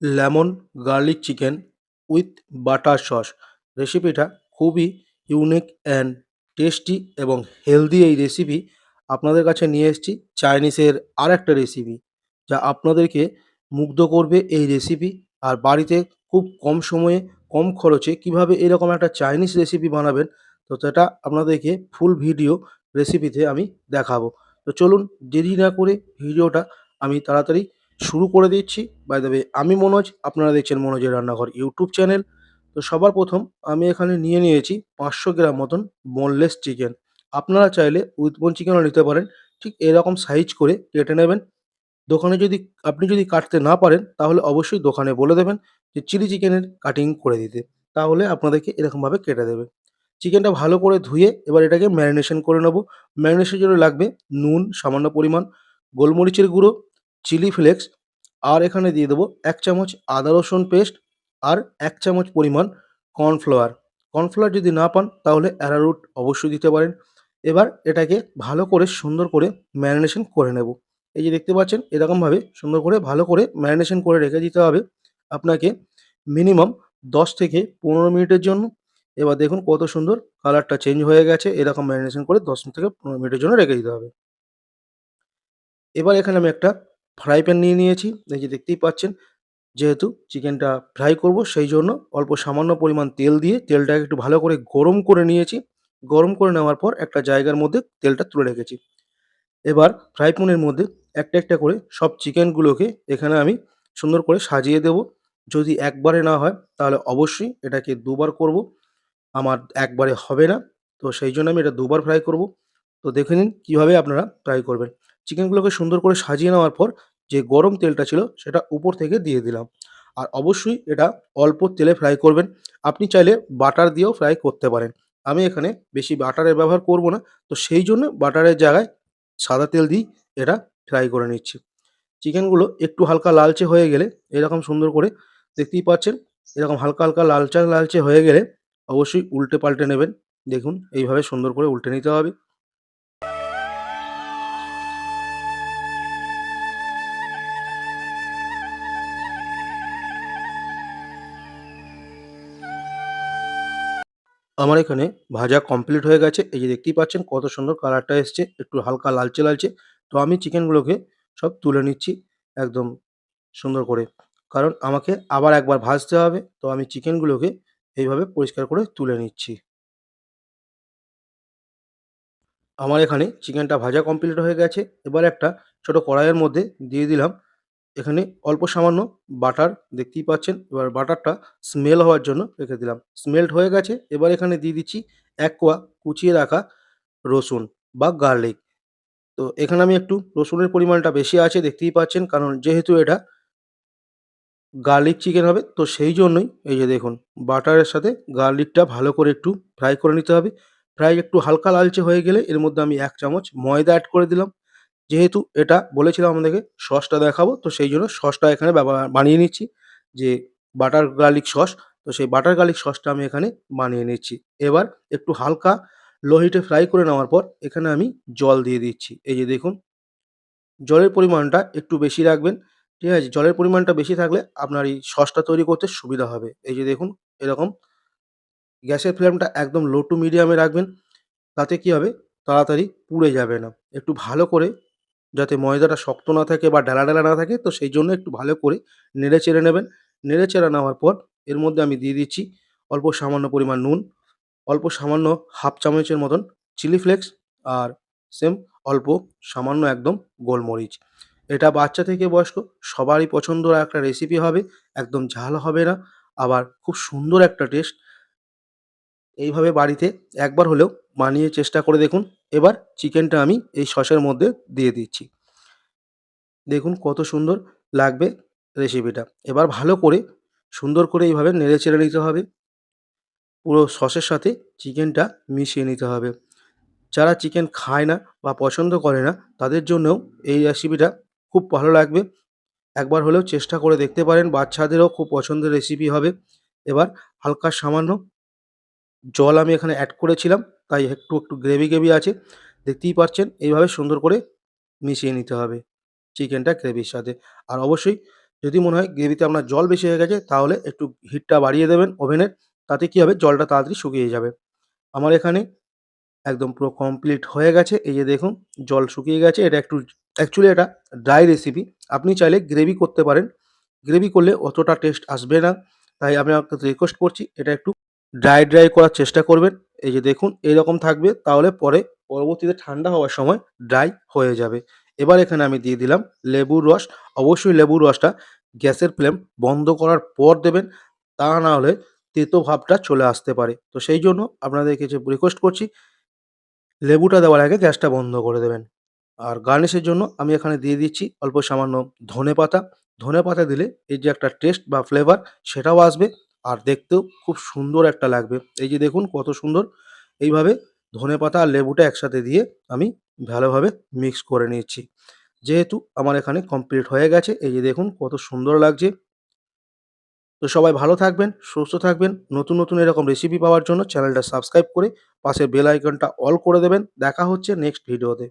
Lemon garlic chicken with butter sauce রেসিপিটা খুবই unique and tasty এবং হেলদি। এই রেসিপি আপনাদের কাছে নিয়ে এসেছি চাইনিজের আর একটা রেসিপি, যা আপনাদেরকে মুগ্ধ করবে। এই রেসিপি আর বাড়িতে খুব কম সময়ে কম খরচে কিভাবে এরকম একটা চাইনিজ রেসিপি বানাবেন, তো সেটা আপনাদেরকে ফুল ভিডিও রেসিপিতে আমি দেখাবো। তো চলুন দেরি না করে ভিডিওটা আমি তাড়াতাড়ি শুরু করে দিচ্ছি। বাই দ্য ওয়ে, আমি মনোজ, আপনারা দেখছেন মনোজের রান্নাঘর ইউটিউব চ্যানেল। তো সবার প্রথম আমি এখানে নিয়ে নিয়েছি 500 গ্রাম মতন বোনলেস চিকেন। আপনারা চাইলে উইথ বোন চিকেনও নিতে পারেন। ঠিক এরকম সাইজ করে কেটে নেবেন। দোকানে যদি আপনি যদি কাটতে না পারেন, তাহলে অবশ্যই দোকানে বলে দেবেন যে চিলি চিকেনের কাটিং করে দিতে। তাহলে আপনাদেরকে এরকমভাবে কেটে দেবে। চিকেনটা ভালো করে ধুয়ে এবার এটাকে ম্যারিনেশন করে নেব। ম্যারিনেশনের জন্য লাগবে নুন সামান্য পরিমাণ, গোলমরিচের গুঁড়ো, চিলি ফ্লেক্স, আর এখানে দিয়ে দেবো 1 চামচ আদা রসুন পেস্ট, আর 1 চামচ পরিমাণ কর্নফ্লাওয়ার। কর্নফ্লাওয়ার যদি না পান তাহলে অ্যারারুট অবশ্যই দিতে পারেন। এবার এটাকে ভালো করে সুন্দর করে ম্যারিনেশন করে নেব। এই যে দেখতে পাচ্ছেন, এরকমভাবে সুন্দর করে ভালো করে ম্যারিনেশন করে রেখে দিতে হবে আপনাকে মিনিমাম 10 থেকে 15 মিনিটের জন্য। এবার দেখুন কত সুন্দর কালারটা চেঞ্জ হয়ে গেছে। এরকম ম্যারিনেশন করে 10 থেকে 15 মিনিটের জন্য রেখে দিতে হবে। এবার এখানে আমি একটা ফ্রাই প্যান নিয়ে নিয়েছি। এই যে দেখতেই পাচ্ছেন, যেহেতু চিকেনটা ফ্রাই করব সেই জন্য অল্প সামান্য পরিমাণ তেল দিয়ে তেলটাকে একটু ভালো করে গরম করে নিয়েছি। গরম করে নেওয়ার পর একটা জায়গার মধ্যে তেলটা তুলে রেখেছি। এবার ফ্রাই প্যানের মধ্যে একটা একটা করে সব চিকেনগুলোকে এখানে আমি সুন্দর করে সাজিয়ে দেব। যদি একবারে না হয় তাহলে অবশ্যই এটাকে দুবার করব। আমার একবারে হবে না। তো সেই জন্য আমি এটা দুবার ফ্রাই করব। তো দেখে নিন কিভাবে আপনারা ফ্রাই করবেন। চিকেনগুলোকে সুন্দর করে সাজিয়ে নেওয়ার পর যে গরম তেলটা ছিল সেটা উপর থেকে দিয়ে দিলাম। আর অবশ্যই এটা অল্প তেলে ফ্রাই করবেন। আপনি চাইলে বাটার দিয়েও ফ্রাই করতে পারেন। আমি এখানে বেশি বাটারের ব্যবহার করব না। তো সেই জন্য বাটারের জায়গায় সাদা তেল দিয়েই এটা ফ্রাই করে নিচ্ছি। চিকেনগুলো একটু হালকা লালচে হয়ে গেলে এরকম সুন্দর করে দেখতেই পাচ্ছেন, এরকম হালকা, হালকা লালচে, লালচে হয়ে গেলে অবশ্যই উল্টে পাল্টে নেবেন। দেখুন এইভাবে সুন্দর করে উল্টে নিতে হবে। আমার এখানে ভাজা কমপ্লিট হয়ে গেছে। এই যে দেখতেই পাচ্ছেন কত সুন্দর কালারটা এসছে। একটু হালকা লালচে, লালচে। তো আমি চিকেনগুলোকে সব তুলে নিচ্ছি একদম সুন্দর করে। কারণ আমাকে আবার একবার ভাজতে হবে। তো আমি চিকেনগুলোকে এইভাবে পরিষ্কার করে তুলে নিচ্ছি। আমার এখানে চিকেনটা ভাজা কমপ্লিট হয়ে গেছে। এবার একটা ছোট কড়াইয়ের মধ্যে দিয়ে দিলাম এখানে অল্প সামান্য বাটার। দেখতেই পাচ্ছেন, এবার বাটারটা স্মেল হওয়ার জন্য রেখে দিলাম। স্মেলড হয়ে গেছে। এবার এখানে দিয়ে দিচ্ছি 1 কোয়া কুচিয়ে রাখা রসুন বা গার্লিক। তো এখানে আমি একটু রসুনের পরিমাণটা বেশি আছে দেখতেই পাচ্ছেন, কারণ যেহেতু এটা গার্লিক চিকেন হবে, তো সেই জন্যই এই যে দেখুন বাটারের সাথে গার্লিকটা ভালো করে একটু ফ্রাই করে নিতে হবে। ফ্রাই একটু হালকা লালচে হয়ে গেলে এর মধ্যে আমি 1 চামচ ময়দা অ্যাড করে দিলাম। যেহেতু এটা বলেছিলাম আপনাদেরকে সসটা দেখাবো, তো সেই জন্য সসটা এখানে বানিয়ে নিচ্ছি, যে বাটার গার্লিক সস। তো সেই বাটার গার্লিক সসটা আমি এখানে বানিয়ে নিচ্ছি। এবার একটু হালকা লো হিটে ফ্রাই করে নেওয়ার পর এখানে আমি জল দিয়ে দিচ্ছি। এই যে দেখুন, জলের পরিমাণটা একটু বেশি রাখবেন। ঠিক আছে? জলের পরিমাণটা বেশি থাকলে আপনার এই সসটা তৈরি করতে সুবিধা হবে। এই যে দেখুন এরকম গ্যাসের ফ্লেমটা একদম লো টু মিডিয়ামে রাখবেন। তাতে কি হবে? তাড়াতাড়ি পুড়ে যাবে না। একটু ভালো করে, যাতে ময়দাটা শক্ত না থাকে বা ডেলা, ডেলা না থাকে, তো সেই জন্য একটু ভালো করে নেড়ে চেড়ে নেবেন। নেড়ে চেড়ে নেওয়ার পর এর মধ্যে আমি দিয়ে দিচ্ছি অল্প সামান্য পরিমাণ নুন, অল্প সামান্য হাফ চামচের মতন চিলি ফ্লেক্স, আর সেম অল্প সামান্য একদম গোলমরিচ। এটা বাচ্চা থেকে বয়স্ক সবারই পছন্দের একটা রেসিপি হবে। একদম ঝাল হবে না, আবার খুব সুন্দর একটা টেস্ট। এইভাবে বাড়িতে একবার হলেও বানিয়ে চেষ্টা করে দেখুন। এবার চিকেনটা আমি এই সসের মধ্যে দিয়ে দিচ্ছি। দেখুন কত সুন্দর লাগবে রেসিপিটা। এবার ভালো করে সুন্দর করে এইভাবে নেড়ে চেড়ে নিতে হবে। পুরো সসের সাথে চিকেনটা মিশিয়ে নিতে হবে। যারা চিকেন খায় না বা পছন্দ করে না, তাদের জন্যও এই রেসিপিটা খুব ভালো লাগবে। একবার হলেও চেষ্টা করে দেখতে পারেন। বাচ্চাদেরও খুব পছন্দের রেসিপি হবে। এবার হালকা সামান্য জল আমি এখানে অ্যাড করেছিলাম, তাই একটু, একটু গ্রেভি, গ্রেভি আছে। দেখতেই পাচ্ছেন এইভাবে সুন্দর করে মিশিয়ে নিতে হবে চিকেনটা গ্রেভির সাথে। আর অবশ্যই যদি মনে হয় গ্রেভিতে আপনার জল বেশি হয়ে গেছে তাহলে একটু হিটটা বাড়িয়ে দেবেন ওভেনের। তাতে কি হবে জলটা তাড়াতাড়ি শুকিয়ে যাবে। আমার এখানে একদম পুরো কমপ্লিট হয়ে গেছে। এই যে দেখুন জল শুকিয়ে গেছে। এটা একটু অ্যাকচুয়ালি এটা ড্রাই রেসিপি। আপনি চাইলে গ্রেভি করতে পারেন। গ্রেভি করলে অতটা টেস্ট আসবে না। তাই আমি আপনাকে রিকোয়েস্ট করছি এটা একটু ড্রাই করার চেষ্টা করবেন। এই যে দেখুন এইরকম থাকবে তাহলে পরবর্তীতে ঠান্ডা হওয়ার সময় ড্রাই হয়ে যাবে। এবার এখানে আমি দিয়ে দিলাম লেবুর রস। অবশ্যই লেবুর রসটা গ্যাসের ফ্লেম বন্ধ করার পর দেবেন। তা না হলে তেতো ভাবটা চলে আসতে পারে। তো সেই জন্য আপনাদের কাছে রিকোয়েস্ট করছি লেবুটা দেওয়ার আগে গ্যাসটা বন্ধ করে দেবেন। আর গার্নিশের জন্য আমি এখানে দিয়ে দিচ্ছি অল্প সামান্য ধনেপাতা। ধনেপাতা দিলে এই যে একটা টেস্ট বা ফ্লেভার সেটাও আসবে আর দেখতেও খুব সুন্দর একটা লাগবে। এই যে দেখুন কত সুন্দর। এইভাবে ধনেপাতা আর লেবুটা একসাথে দিয়ে আমি ভালোভাবে মিক্স করে নিচ্ছি। যেহেতু আমার এখানে কমপ্লিট হয়ে গেছে এই যে দেখুন কত সুন্দর লাগছে। তো সবাই ভালো থাকবেন, সুস্থ থাকবেন। নতুন এরকম রেসিপি পাওয়ার জন্য চ্যানেলটা সাবস্ক্রাইব করে পাশের বেল আইকনটা অল করে দেবেন। দেখা হচ্ছে নেক্সট ভিডিওতে।